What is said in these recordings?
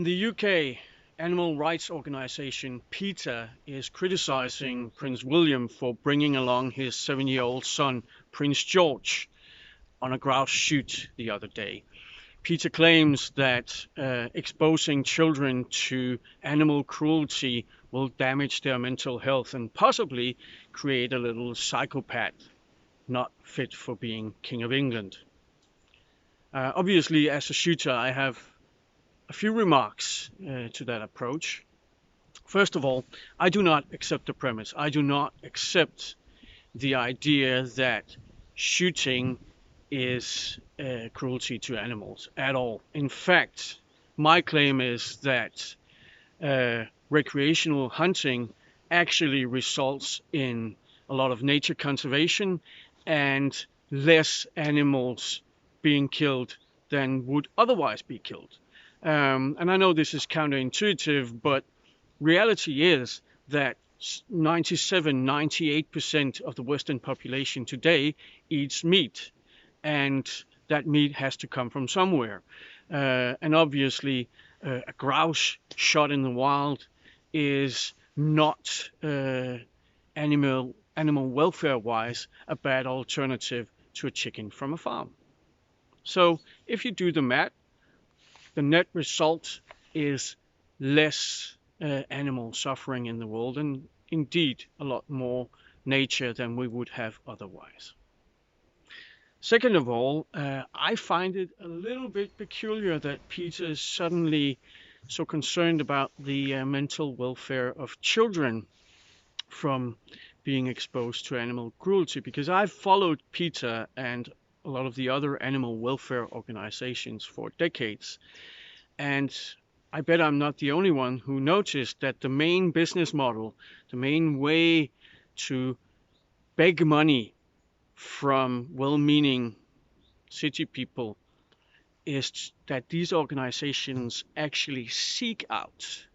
In the UK, animal rights organisation PETA is criticising Prince William for bringing along his 7-year-old son, Prince George, on a grouse shoot the other day. PETA claims that exposing children to animal cruelty will damage their mental health and possibly create a little psychopath not fit for being King of England. Obviously, as a shooter, I have a few remarks to that approach. First of all, I do not accept the premise. I do not accept the idea that shooting is cruelty to animals at all. In fact, my claim is that recreational hunting actually results in a lot of nature conservation and less animals being killed than would otherwise be killed. And I know this is counterintuitive, but reality is that 98% of the Western population today eats meat, and that meat has to come from somewhere. And obviously, a grouse shot in the wild is not animal welfare-wise a bad alternative to a chicken from a farm. So if you do the math, the net result is less animal suffering in the world, and indeed a lot more nature than we would have otherwise. Second of all, I find it a little bit peculiar that PETA is suddenly so concerned about the mental welfare of children from being exposed to animal cruelty, because I've followed PETA and a lot of the other animal welfare organizations for decades, and I bet I'm not the only one who noticed that the main business model, the main way to beg money from well-meaning city people, is that these organizations actually seek out,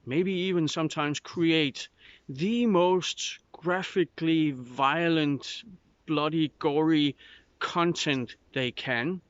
maybe even sometimes create, the most graphically violent, bloody, gory content they can,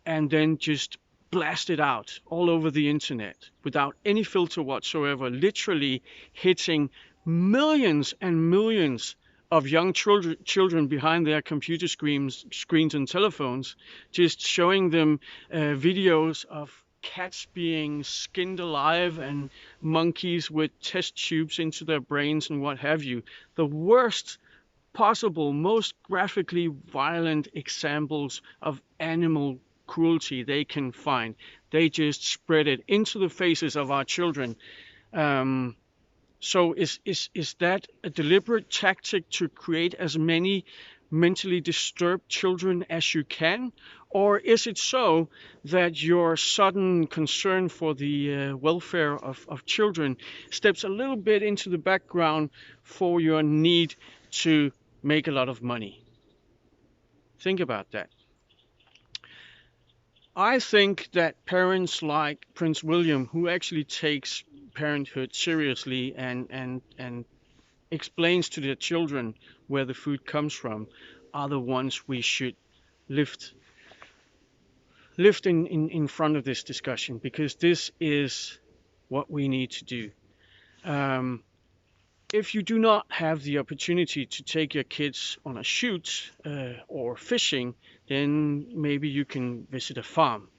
and then just blast it out all over the internet without any filter whatsoever, literally hitting millions and millions of young children behind their computer screens and telephones, just showing them videos of cats being skinned alive and monkeys with test tubes into their brains and what have you. The worst possible, most graphically violent examples of animal cruelty they can find. They just spread it into the faces of our children. So is that a deliberate tactic to create as many mentally disturbed children as you can? Or is it so that your sudden concern for the welfare of children steps a little bit into the background for your need to make a lot of money? Think about that. I think that parents like Prince William, who actually takes parenthood seriously and explains to their children where the food comes from, are the ones we should lift in front of this discussion, because this is what we need to do. If you do not have the opportunity to take your kids on a shoot or fishing, then maybe you can visit a farm.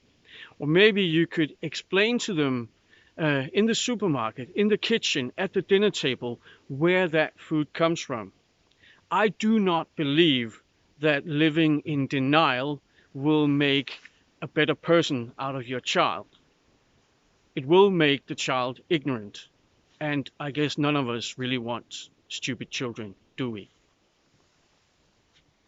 Or maybe you could explain to them in the supermarket, in the kitchen, at the dinner table, where that food comes from. I do not believe that living in denial will make a better person out of your child. It will make the child ignorant. And I guess none of us really want stupid children, do we?